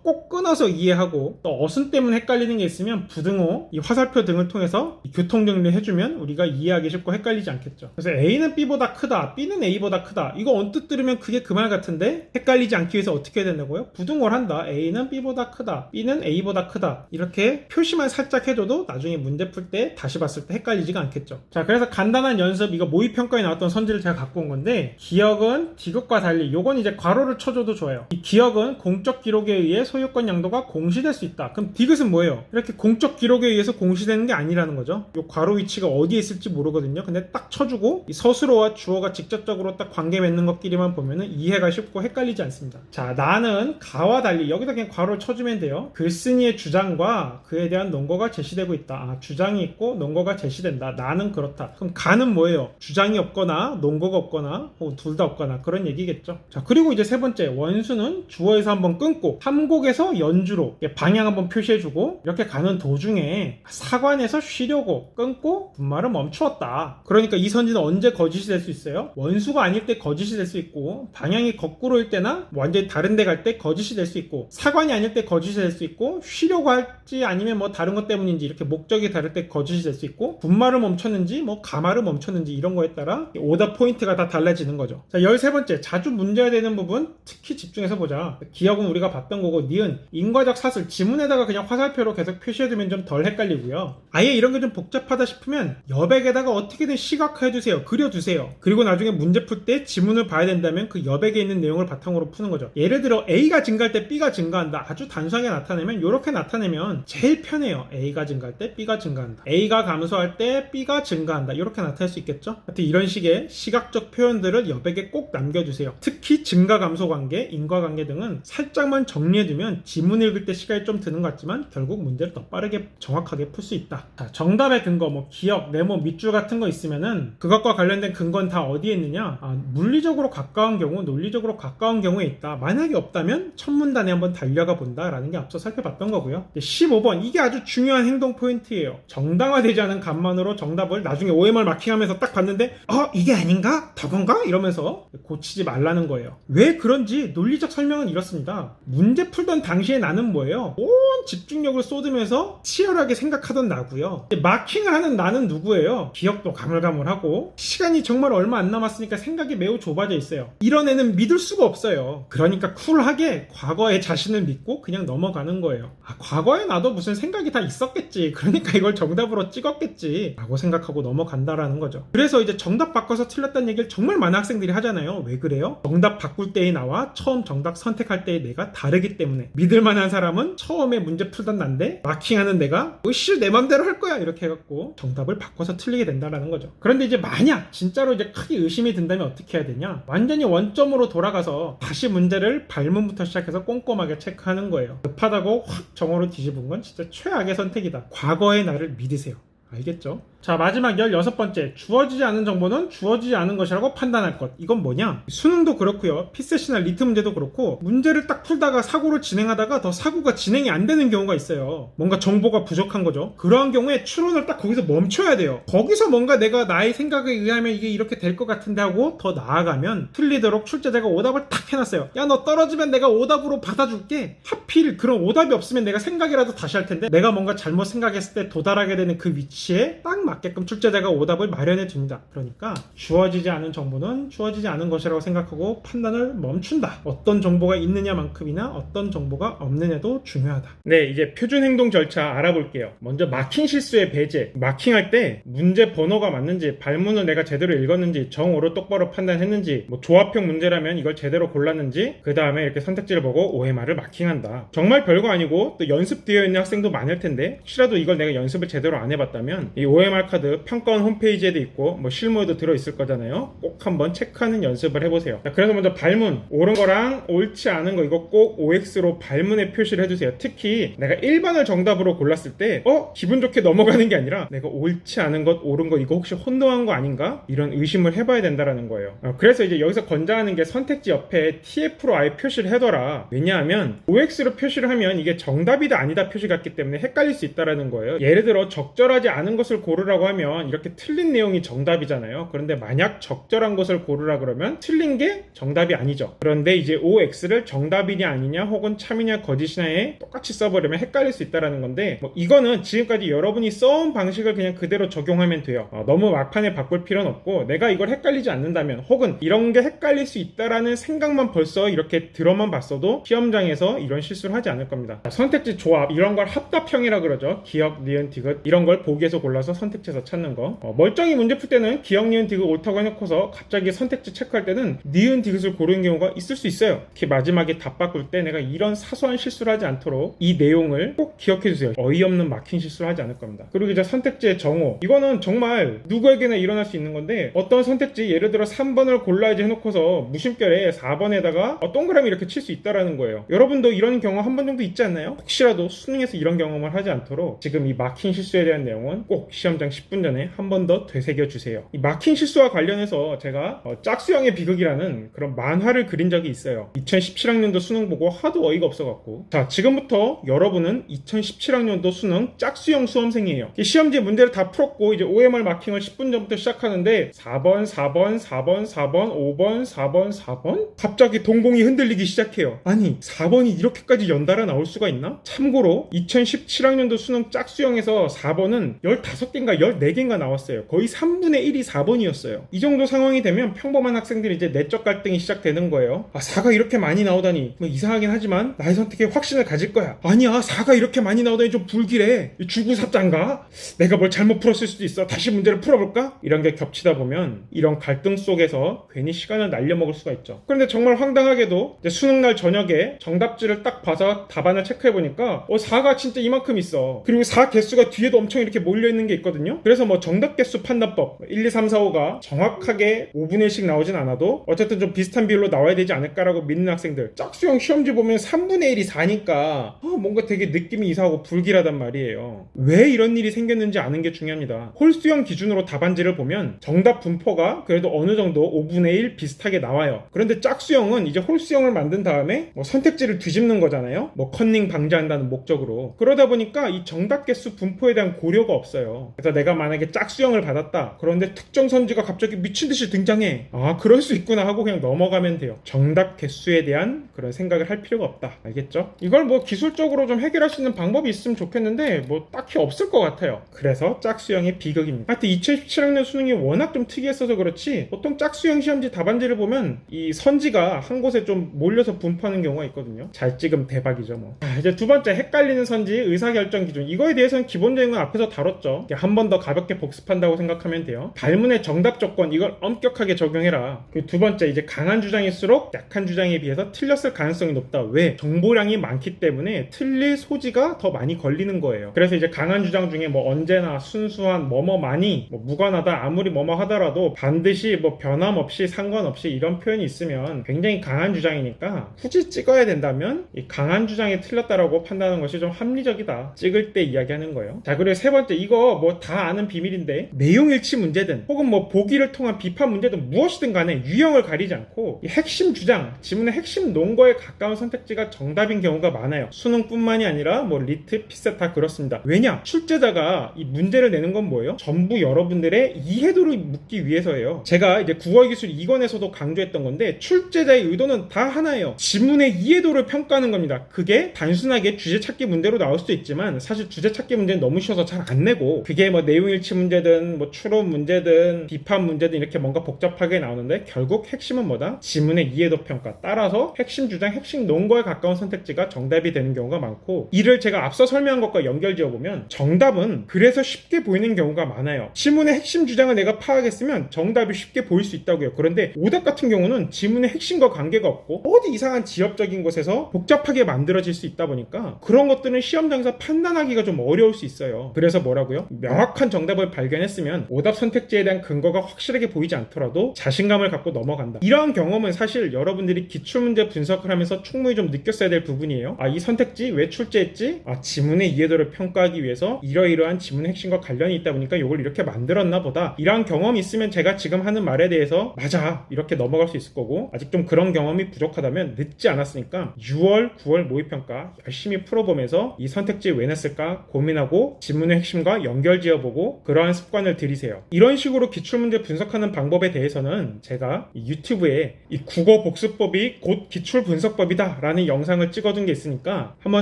[SPEAKER 1] 꼭 끊어서 이해하고 또 어순 때문에 헷갈리는 게 있으면 부등호 이 화살표 등을 통해서 교통정리를 해주면 우리가 이해하기 쉽고 헷갈리지 않겠죠. 그래서 A는 B보다 크다, B는 A보다 크다. 이거 언뜻 들으면 그게 그 말 같은데 헷갈리지 않기 위해서 어떻게 해야 된다고요? 부등호를 한다. A는 B보다 크다, B는 A보다 크다. 이렇게 표시만 살짝 해줘도 나중에 문제 풀 때 다시 봤을 때 헷갈리지가 않겠죠. 자, 그래서 간단한 연습, 이거 모의평가에 나왔던 선지를 제가 갖고 온 건데, 기억은 디귿과 달리 요건 이제 괄호를 쳐줘도 좋아요. 이 기억은 공적 기록에 의해 소유권 양도가 공시될 수 있다. 그럼 디귿은 뭐예요? 이렇게 공적 기록에 의해서 공시되는 게 아니라는 거죠. 요 괄호 위치가 어디에 있을지 모르거든요. 근데 딱 쳐주고 이 서술어와 주어가 직접적으로 딱 관계 맺는 것끼리만 보면은 이해가 쉽고 헷갈리지 않습니다. 자, 나는 가와 달리 여기다 그냥 괄호를 쳐주면 돼요. 글쓴이의 주장과 그에 대한 논거가 제시되고 있다. 아, 주장이 있고 논거가 제시된다. 나는 그렇다. 그럼 가는 뭐예요? 주장이 없거나 논거가 없거나 혹은 둘 다 없거나 그런 얘기겠죠. 자, 그리고 이제 세 번째, 원수는 주어에서 한번 끊고 함곡에서 연주로 방향 한번 표시해주고 이렇게 가는 도중에 사관에서 쉬려고 끊고 분말을 멈추었다. 그러니까 이 선지는 언제 거짓이 될 수 있어요? 원수가 아닐 때 거짓이 될 수 있고, 방향이 거꾸로일 때나 완전히 다른 데 갈 때 거짓이 될 수 있고, 사관이 아닐 때 거짓이 될 수 있고, 쉬려고 할지 아니면 뭐 다른 것 때문인지 이렇게 목적이 다를 때 거짓이 될 수 있고, 분말을 멈췄는지 뭐 가마를 멈췄는지 이런 거에 따라 오답 포인트가 다 달라지는 거죠. 자, 13번째, 자주 문제가 되는 부분 특히 집중해서 보자. 기억은 우리가 봤던 거고, 니은 인과적 사슬 지문에다가 그냥 화살표로 계속 표시해두면 좀 덜 헷갈리고요. 아예 이런 게 좀 복잡하다 싶으면 여백에다가 어떻게든 시각화해두세요. 그려두세요. 그리고 나중에 문제 풀 때 지문을 봐야 된다면 그 여백에 있는 내용을 바탕으로 푸는 거죠. 예를 들어 A가 증가할 때 B가 증가한다. 아주 단순하게 나타내면, 이렇게 나타내면 제일 편해요. A가 증가할 때 B가 증가한다, A가 감소할 때 B가 증가한다. 이렇게 나타낼 수 있겠죠. 하여튼 이런 식의 시각적 표현들을 여백에 꼭 남겨주세요. 특히 증가 감소 관계, 인과관계 등은 살짝만 정리해두면 지문 읽을 때 시간이 좀 드는 것 같지만 결국 문제를 더 빠르게 정확하게 풀 수 있다. 자, 정답의 근거, 뭐 기억, 네모, 밑줄 같은 거 있으면은 그것과 관련된 근거는 다 어디에 있느냐? 물리적으로 가까운 경우, 논리적으로 가까운 경우에 있다. 만약에 없다면 첫 문단에 한번 달려가 본다라는 게 앞서 살펴봤던 거고요. 15번, 이게 아주 중요한 행동 포인트예요. 정당화되지 않은 값만으로 정답을 나중에 OMR 마킹하면서 딱 봤는데 이게 아닌가? 저건가? 이러면서 고치지 말라는 거예요. 왜 그런지 논리적 설명은 이렇습니다. 문제 풀던 당시에 나는 뭐예요? 온 집중력을 쏟으면서 치열하게 생각하던 나고요. 마킹을 하는 나는 누구예요? 기억도 가물가물하고 시간이 정말 얼마 안 남았으니까 생각이 매우 좁아져 있어요. 이런 애는 믿을 수가 없어요. 그러니까 쿨하게 과거의 자신을 믿고 그냥 넘어가는 거예요. 과거에 나도 무슨 생각이 다 있었겠지, 그러니까 이걸 정답으로 찍었겠지 라고 생각하고 넘어간다라는 거죠. 그래서 이제 정답 바꿔서 틀렸다는 얘기를 정말 많은 학생들이 하잖아요. 왜 그래요? 정답 바꿀 때의 나와 처음 정답 선택할 때의 내가 다르기 때문에. 믿을 만한 사람은 처음에 문제 풀던 난데, 마킹하는 내가 으쌰 내 맘대로 할 거야 이렇게 해갖고 정답을 바꿔서 틀리게 된다라는 거죠. 그런데 이제 만약 진짜로 이제 크게 의심이 든다면 어떻게 해야 되냐? 완전히 원점으로 돌아가서 다시 문제를 발문부터 시작해서 꼼꼼하게 체크하는 거예요. 급하다고 확 정어로 뒤집은 건 진짜 최악의 선택이다. 과거의 나를 믿으세요. 알겠죠? 자, 마지막 16번째, 주어지지 않은 정보는 주어지지 않은 것이라고 판단할 것. 이건 뭐냐? 수능도 그렇고요, 피셋이나 리트 문제도 그렇고, 문제를 딱 풀다가 사고를 진행하다가 더 사고가 진행이 안 되는 경우가 있어요. 뭔가 정보가 부족한 거죠. 그러한 경우에 추론을 딱 거기서 멈춰야 돼요. 거기서 뭔가 내가 나의 생각에 의하면 이게 이렇게 될 것 같은데 하고 더 나아가면 틀리도록 출제자가 오답을 딱 해놨어요. 야, 너 떨어지면 내가 오답으로 받아줄게. 하필 그런 오답이 없으면 내가 생각이라도 다시 할 텐데, 내가 뭔가 잘못 생각했을 때 도달하게 되는 그 위치에 딱 맞게끔 출제자가 오답을 마련해 줍니다. 그러니까 주어지지 않은 정보는 주어지지 않은 것이라고 생각하고 판단을 멈춘다. 어떤 정보가 있느냐만큼이나 어떤 정보가 없느냐도 중요하다. 네, 이제 표준 행동 절차 알아볼게요. 먼저 마킹 실수의 배제. 마킹할 때 문제 번호가 맞는지, 발문을 내가 제대로 읽었는지, 정오로 똑바로 판단했는지, 뭐 조합형 문제라면 이걸 제대로 골랐는지, 그 다음에 이렇게 선택지를 보고 OMR을 마킹한다. 정말 별거 아니고 또 연습되어 있는 학생도 많을 텐데, 혹시라도 이걸 내가 연습을 제대로 안 해봤다면 이 OMR 카드 평가원 홈페이지에도 있고 뭐 실무에도 들어있을 거잖아요. 꼭 한번 체크하는 연습을 해보세요. 자, 그래서 먼저 발문, 옳은 거랑 옳지 않은 거 이거 꼭 OX로 발문에 표시를 해주세요. 특히 내가 1번을 정답으로 골랐을 때 기분 좋게 넘어가는 게 아니라 내가 옳지 않은 것, 옳은 것 이거 혹시 혼동한 거 아닌가? 이런 의심을 해봐야 된다라는 거예요. 그래서 이제 여기서 권장하는 게 선택지 옆에 TF로 아예 표시를 해둬라. 왜냐하면 OX로 표시를 하면 이게 정답이다 아니다 표시 같기 때문에 헷갈릴 수 있다라는 거예요. 예를 들어 적절하지 않은 것을 고르라 고르라고 하면 이렇게 틀린 내용이 정답이잖아요. 그런데 만약 적절한 것을 고르라 그러면 틀린 게 정답이 아니죠. 그런데 이제 OX를 정답이냐 아니냐 혹은 참이냐 거짓이냐에 똑같이 써버리면 헷갈릴 수 있다는 건데 뭐 이거는 지금까지 여러분이 써온 방식을 그냥 그대로 적용하면 돼요. 너무 막판에 바꿀 필요는 없고 내가 이걸 헷갈리지 않는다면 혹은 이런 게 헷갈릴 수 있다라는 생각만 벌써 이렇게 들어만 봤어도 시험장에서 이런 실수를 하지 않을 겁니다. 선택지 조합 이런 걸 합답형이라 그러죠. 기억, 니은, 디귿 이런 걸 보기에서 골라서 선택지에서 찾는 거. 멀쩡히 문제 풀 때는 기억, 니은, 디귿 옳다고 해놓고서 갑자기 선택지 체크할 때는 니은, 디귿을 고르는 경우가 있을 수 있어요. 특히 마지막에 답 바꿀 때 내가 이런 사소한 실수를 하지 않도록 이 내용을 꼭 기억해주세요. 어이없는 막힌 실수를 하지 않을 겁니다. 그리고 이제 선택지의 정오 이거는 정말 누구에게나 일어날 수 있는 건데 어떤 선택지 예를 들어 3번을 골라야지 해놓고서 무심결에 4번에다가 동그라미 이렇게 칠 수 있다라는 거예요. 여러분도 이런 경험 한 번 정도 있지 않나요? 혹시라도 수능에서 이런 경험을 하지 않도록 지금 이 막힌 실수에 대한 내용은 꼭 시험장 10분 전에 한 번 더 되새겨 주세요. 이 막힌 실수와 관련해서 제가 짝수형의 비극이라는 그런 만화를 그린 적이 있어요. 2017학년도 수능 보고 하도 어이가 없어갖고 자 지금부터 여러분은 2017학년도 수능 짝수형 수험생이에요. 시험지 문제를 다 풀었고 이제 OMR 마킹을 10분 전부터 시작하는데 4번 4번 4번 4번 5번 4번 4번 갑자기 동공이 흔들리기 시작해요. 아니 4번이 이렇게까지 연달아 나올 수가 있나? 참고로 2017학년도 수능 짝수형에서 4번은 15개인가 14개인가 나왔어요. 거의 3분의 1이 4번이었어요. 이 정도 상황이 되면 평범한 학생들이 이제 내적 갈등이 시작되는 거예요. 4가 이렇게 많이 나오다니 뭐 이상하긴 하지만 나의 선택에 확신을 가질 거야. 아니야 4가 이렇게 많이 나오다니 좀 불길해. 주구삽자인가? 내가 뭘 잘못 풀었을 수도 있어. 다시 문제를 풀어볼까? 이런 게 겹치다 보면 이런 갈등 속에서 괜히 시간을 날려먹을 수가 있죠. 그런데 정말 황당하게도 이제 수능날 저녁에 정답지를 딱 봐서 답안을 체크해보니까 4가 진짜 이만큼 있어. 그리고 4 개수가 뒤에도 엄청 이렇게 몰려있는 게 있거든요. 그래서 뭐 정답 개수 판단법 1, 2, 3, 4, 5가 정확하게 5분의 1씩 나오진 않아도 어쨌든 좀 비슷한 비율로 나와야 되지 않을까라고 믿는 학생들 짝수형 시험지 보면 3분의 1이 4니까 뭔가 되게 느낌이 이상하고 불길하단 말이에요. 왜 이런 일이 생겼는지 아는 게 중요합니다. 홀수형 기준으로 답안지를 보면 정답 분포가 그래도 어느 정도 5분의 1 비슷하게 나와요. 그런데 짝수형은 이제 홀수형을 만든 다음에 뭐 선택지를 뒤집는 거잖아요. 뭐 컨닝 방지한다는 목적으로. 그러다 보니까 이 정답 개수 분포에 대한 고려가 없어요. 그래서 내가 만약에 짝수형을 받았다. 그런데 특정 선지가 갑자기 미친듯이 등장해. 그럴 수 있구나 하고 그냥 넘어가면 돼요. 정답 개수에 대한 그런 생각을 할 필요가 없다. 알겠죠? 이걸 뭐 기술적으로 좀 해결할 수 있는 방법이 있으면 좋겠는데 뭐 딱히 없을 것 같아요. 그래서 짝수형의 비극입니다. 하여튼 2017학년 수능이 워낙 좀 특이했어서 그렇지 보통 짝수형 시험지 답안지를 보면 이 선지가 한 곳에 좀 몰려서 분포하는 경우가 있거든요. 잘 찍으면 대박이죠 뭐. 이제 두 번째 헷갈리는 선지 의사결정 기준. 이거에 대해서는 기본적인 건 앞에서 다뤘죠. 한 번 더 가볍게 복습한다고 생각하면 돼요. 발문의 정답 조건 이걸 엄격하게 적용해라. 그 두 번째 이제 강한 주장일수록 약한 주장에 비해서 틀렸을 가능성이 높다. 왜? 정보량이 많기 때문에 틀릴 소지가 더 많이 걸리는 거예요. 그래서 이제 강한 주장 중에 뭐 언제나 순수한 뭐뭐만이 뭐 무관하다 아무리 뭐뭐 하더라도 반드시 뭐 변함없이 상관없이 이런 표현이 있으면 굉장히 강한 주장이니까 굳이 찍어야 된다면 이 강한 주장이 틀렸다라고 판단하는 것이 좀 합리적이다. 찍을 때 이야기하는 거예요. 자 그리고 세 번째 이거 뭐 다 아는 비밀인데 내용일치 문제든 혹은 뭐 보기를 통한 비판 문제든 무엇이든 간에 유형을 가리지 않고 이 핵심 주장, 지문의 핵심 논거에 가까운 선택지가 정답인 경우가 많아요. 수능뿐만이 아니라 뭐 리트, 피셋 다 그렇습니다. 왜냐? 출제자가 이 문제를 내는 건 뭐예요? 전부 여러분들의 이해도를 묻기 위해서예요. 제가 이제 국어기술 2권에서도 강조했던 건데 출제자의 의도는 다 하나예요. 지문의 이해도를 평가하는 겁니다. 그게 단순하게 주제 찾기 문제로 나올 수도 있지만 사실 주제 찾기 문제는 너무 쉬워서 잘 안 내고 그게 뭐 내용일치 문제든 뭐 추론 문제든 비판 문제든 이렇게 뭔가 복잡하게 나오는데 결국 핵심은 뭐다? 지문의 이해도 평가. 따라서 핵심 주장, 핵심 논거에 가까운 선택지가 정답이 되는 경우가 많고 이를 제가 앞서 설명한 것과 연결지어보면 정답은 그래서 쉽게 보이는 경우가 많아요. 지문의 핵심 주장을 내가 파악했으면 정답이 쉽게 보일 수 있다고요. 그런데 오답 같은 경우는 지문의 핵심과 관계가 없고 어디 이상한 지엽적인 곳에서 복잡하게 만들어질 수 있다 보니까 그런 것들은 시험장에서 판단하기가 좀 어려울 수 있어요. 그래서 뭐라고요? 명확한 정답을 발견했으면 오답 선택지에 대한 근거가 확실하게 보이지 않더라도 자신감을 갖고 넘어간다. 이러한 경험은 사실 여러분들이 기출문제 분석을 하면서 충분히 좀 느꼈어야 될 부분이에요. 이 선택지 왜 출제했지? 지문의 이해도를 평가하기 위해서 이러이러한 지문의 핵심과 관련이 있다 보니까 이걸 이렇게 만들었나 보다. 이러한 경험이 있으면 제가 지금 하는 말에 대해서 맞아 이렇게 넘어갈 수 있을 거고 아직 좀 그런 경험이 부족하다면 늦지 않았으니까 6월, 9월 모의평가 열심히 풀어보면서 이 선택지 왜 냈을까 고민하고 지문의 핵심과 연결지어 지켜보고 그러한 습관을 들이세요. 이런 식으로 기출문제 분석하는 방법에 대해서는 제가 이 유튜브에 이 국어 복습법이 곧 기출 분석법이다 라는 영상을 찍어둔 게 있으니까 한번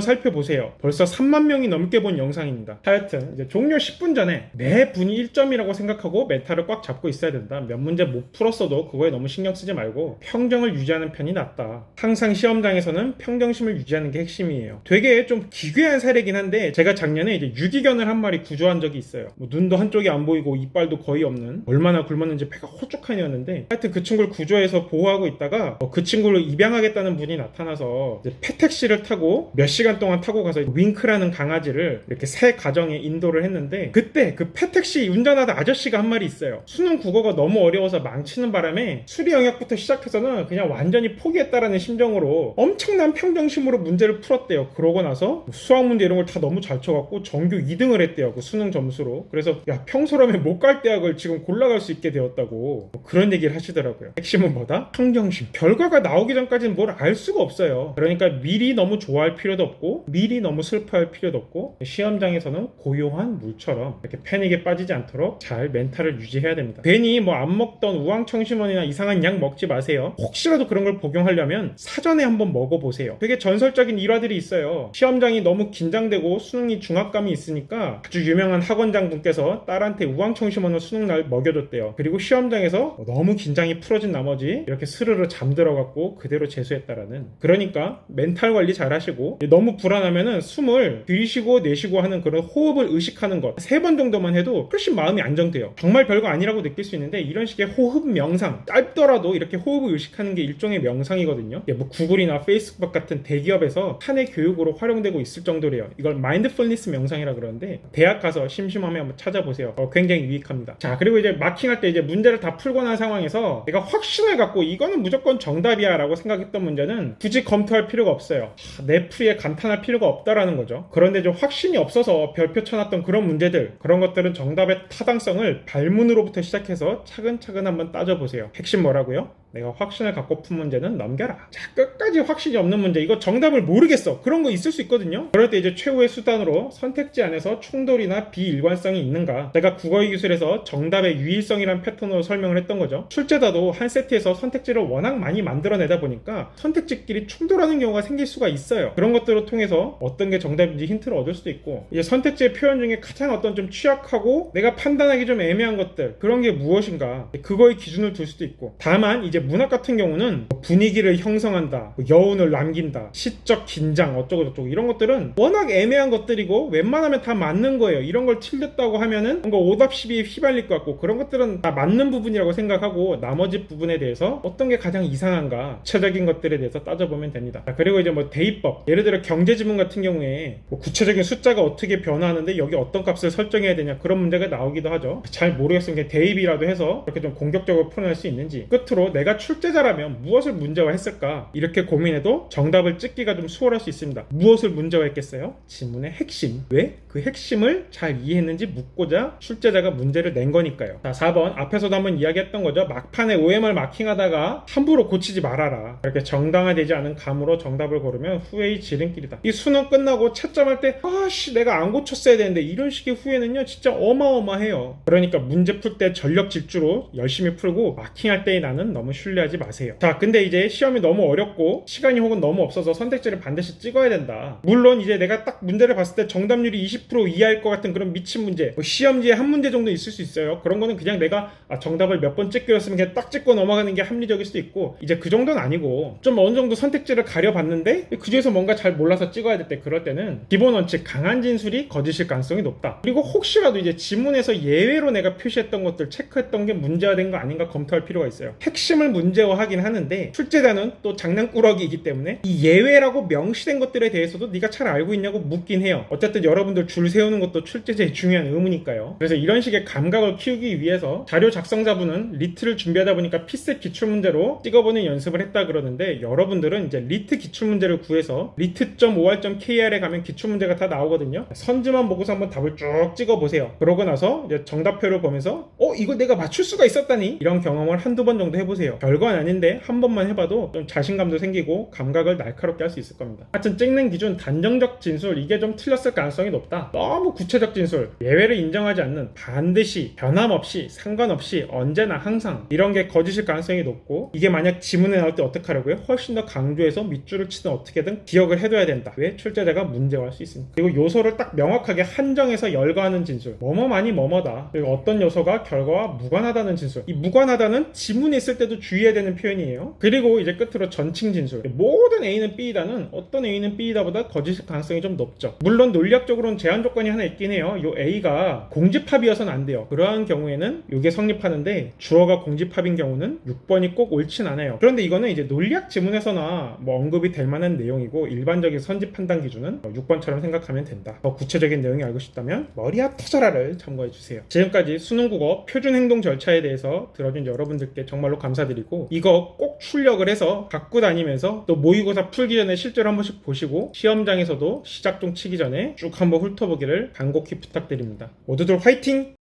[SPEAKER 1] 살펴보세요. 벌써 3만 명이 넘게 본 영상입니다. 하여튼 이제 종료 10분 전에 매 분이 1점이라고 생각하고 멘탈을 꽉 잡고 있어야 된다. 몇 문제 못 풀었어도 그거에 너무 신경 쓰지 말고 평정을 유지하는 편이 낫다. 항상 시험장에서는 평정심을 유지하는 게 핵심이에요. 되게 좀 기괴한 사례긴 한데 제가 작년에 이제 유기견을 한 마리 구조한 적이 있어요. 뭐 눈도 한쪽이 안 보이고 이빨도 거의 없는, 얼마나 굶었는지 배가 호쭉한 애였는데, 하여튼 그 친구를 구조해서 보호하고 있다가 그 친구를 입양하겠다는 분이 나타나서 이제 패택시를 타고 몇 시간 동안 타고 가서 윙크라는 강아지를 이렇게 새 가정에 인도를 했는데, 그때 그 패택시 운전하던 아저씨가 한 마리 있어요. 수능 국어가 너무 어려워서 망치는 바람에 수리 영역부터 시작해서는 그냥 완전히 포기했다라는 심정으로 엄청난 평정심으로 문제를 풀었대요. 그러고 나서 수학 문제 이런 걸 다 너무 잘 쳐갖고 전교 2등을 했대요. 그 수능 점수로. 그래서 야, 평소라면 못 갈 대학을 지금 골라갈 수 있게 되었다고 뭐 그런 얘기를 하시더라고요. 핵심은 뭐다? 평정심. 결과가 나오기 전까지는 뭘 알 수가 없어요. 그러니까 미리 너무 좋아할 필요도 없고 미리 너무 슬퍼할 필요도 없고, 시험장에서는 고요한 물처럼 이렇게 패닉에 빠지지 않도록 잘 멘탈을 유지해야 됩니다. 괜히 뭐 안 먹던 우황청심원이나 이상한 약 먹지 마세요. 혹시라도 그런 걸 복용하려면 사전에 한번 먹어보세요. 되게 전설적인 일화들이 있어요. 시험장이 너무 긴장되고 수능이 중압감이 있으니까 아주 유명한 학원장 분께서 딸한테 우황청심원을 수능날 먹여줬대요. 그리고 시험장에서 너무 긴장이 풀어진 나머지 이렇게 스르르 잠들어갖고 그대로 재수했다라는. 그러니까 멘탈 관리 잘 하시고, 너무 불안하면은 숨을 들이쉬고 내쉬고 하는 그런 호흡을 의식하는 것 3번 정도만 해도 훨씬 마음이 안정돼요. 정말 별거 아니라고 느낄 수 있는데 이런 식의 호흡 명상, 짧더라도 이렇게 호흡을 의식하는 게 일종의 명상이거든요. 뭐 구글이나 페이스북 같은 대기업에서 사내 교육으로 활용되고 있을 정도래요. 이걸 마인드풀니스 명상이라 그러는데 대학 가서 심심하면 한번 찾아보세요. 굉장히 유익합니다. 자, 그리고 이제 마킹할 때 이제 문제를 다 풀고 난 상황에서 내가 확신을 갖고 이거는 무조건 정답이야 라고 생각했던 문제는 굳이 검토할 필요가 없어요. 내 풀이에 감탄할 필요가 없다라는 거죠. 그런데 좀 확신이 없어서 별표 쳐놨던 그런 문제들, 그런 것들은 정답의 타당성을 발문으로부터 시작해서 차근차근 한번 따져보세요. 핵심 뭐라고요? 내가 확신을 갖고 푼 문제는 넘겨라. 자, 끝까지 확신이 없는 문제, 이거 정답을 모르겠어, 그런 거 있을 수 있거든요. 그럴 때 이제 최후의 수단으로 선택지 안에서 충돌이나 비일관성이 있는가, 제가 국어의 기술에서 정답의 유일성이란 패턴으로 설명을 했던 거죠. 출제자도 한 세트에서 선택지를 워낙 많이 만들어내다 보니까 선택지끼리 충돌하는 경우가 생길 수가 있어요. 그런 것들을 통해서 어떤 게 정답인지 힌트를 얻을 수도 있고, 이제 선택지의 표현 중에 가장 어떤 좀 취약하고 내가 판단하기 좀 애매한 것들, 그런 게 무엇인가, 그거의 기준을 둘 수도 있고. 다만 이제 문학 같은 경우는 분위기를 형성한다, 여운을 남긴다, 시적 긴장 어쩌고 저쩌고, 이런 것들은 워낙 애매한 것들이고 웬만하면 다 맞는 거예요. 이런 걸 틀렸다고 하면은 뭔가 오답시비에 휘발릴 것 같고, 그런 것들은 다 맞는 부분이라고 생각하고 나머지 부분에 대해서 어떤 게 가장 이상한가, 구체적인 것들에 대해서 따져보면 됩니다. 그리고 이제 뭐 대입법, 예를 들어 경제지문 같은 경우에 뭐 구체적인 숫자가 어떻게 변화하는데 여기 어떤 값을 설정해야 되냐, 그런 문제가 나오기도 하죠. 잘 모르겠으면 그냥 대입이라도 해서 이렇게 좀 공격적으로 풀어낼 수 있는지, 끝으로 내가 출제자라면 무엇을 문제화했을까, 이렇게 고민해도 정답을 찍기가 좀 수월할 수 있습니다. 무엇을 문제화했겠어요? 지문의 핵심. 왜? 그 핵심을 잘 이해했는지 묻고자 출제자가 문제를 낸 거니까요. 자, 4번 앞에서도 한번 이야기했던 거죠. 막판에 OMR 마킹하다가 함부로 고치지 말아라. 이렇게 정당화되지 않은 감으로 정답을 고르면 후회의 지름길이다. 이 수능 끝나고 채점할 때 아씨 내가 안 고쳤어야 되는데, 이런 식의 후회는요 진짜 어마어마해요. 그러니까 문제 풀 때 전력 질주로 열심히 풀고, 마킹할 때의 나는 너무 신뢰하지 마세요. 자, 근데 이제 시험이 너무 어렵고 시간이 혹은 너무 없어서 선택지를 반드시 찍어야 된다. 물론 이제 내가 딱 문제를 봤을 때 정답률이 20% 이하일 것 같은 그런 미친 문제, 뭐 시험지에 한 문제 정도 있을 수 있어요. 그런 거는 그냥 내가 정답을 몇 번 찍기로 했으면 그냥 딱 찍고 넘어가는 게 합리적일 수도 있고, 이제 그 정도는 아니고 좀 어느 정도 선택지를 가려봤는데 그 중에서 뭔가 잘 몰라서 찍어야 될 때, 그럴 때는 기본 원칙 강한 진술이 거짓일 가능성이 높다. 그리고 혹시라도 이제 지문에서 예외로 내가 표시했던 것들, 체크했던 게 문제화된 거 아닌가 검토할 필요가 있어요. 핵심을 문제화하긴 하는데 출제자는 또 장난꾸러기이기 때문에 이 예외라고 명시된 것들에 대해서도 네가 잘 알고 있냐고 묻긴 해요. 어쨌든 여러분들 줄 세우는 것도 출제자의 중요한 의무니까요. 그래서 이런 식의 감각을 키우기 위해서 자료 작성자분은 리트를 준비하다 보니까 피셋 기출문제로 찍어보는 연습을 했다 그러는데, 여러분들은 이제 리트 기출문제를 구해서 리트.or.kr에 가면 기출문제가 다 나오거든요. 선지만 보고서 한번 답을 쭉 찍어보세요. 그러고 나서 이제 정답표를 보면서 이거 내가 맞출 수가 있었다니, 이런 경험을 한두 번 정도 해보세요. 별건 아닌데 한 번만 해봐도 좀 자신감도 생기고 감각을 날카롭게 할 수 있을 겁니다. 하여튼 찍는 기준 단정적 진술 이게 좀 틀렸을 가능성이 높다. 너무 구체적 진술, 예외를 인정하지 않는 반드시 변함없이 상관없이 언제나 항상 이런 게 거짓일 가능성이 높고 이게 만약 지문에 나올 때 어떡하려고요? 훨씬 더 강조해서 밑줄을 치든 어떻게든 기억을 해둬야 된다. 왜? 출제자가 문제화할 수 있으니까. 그리고 요소를 딱 명확하게 한정해서 열거하는 진술. 뭐뭐만이 뭐뭐다. 그리고 어떤 요소가 결과와 무관하다는 진술. 이 무관하다는 지문에 있을 때도 주의해야 되는 표현이에요. 그리고 이제 끝으로 전칭 진술. 모든 A는 B이다는 어떤 A는 B이다보다 거짓일 가능성이 좀 높죠. 물론 논리학적으로는 제한 조건이 하나 있긴 해요. 요 A가 공집합이어서는 안 돼요. 그러한 경우에는 이게 성립하는데 주어가 공집합인 경우는 6번이 꼭 옳진 않아요. 그런데 이거는 이제 논리학 지문에서나 뭐 언급이 될 만한 내용이고 일반적인 선지 판단 기준은 6번처럼 생각하면 된다. 더 구체적인 내용이 알고 싶다면 머리야 터져라를 참고해 주세요. 지금까지 수능국어 표준 행동 절차에 대해서 들어준 여러분들께 정말로 감사드리고 이거 꼭 출력을 해서 갖고 다니면서 또 모의고사 풀기 전에 실제로 한 번씩 보시고 시험장에서도 시작종 치기 전에 쭉 한번 훑어보기를 간곡히 부탁드립니다. 모두들 화이팅!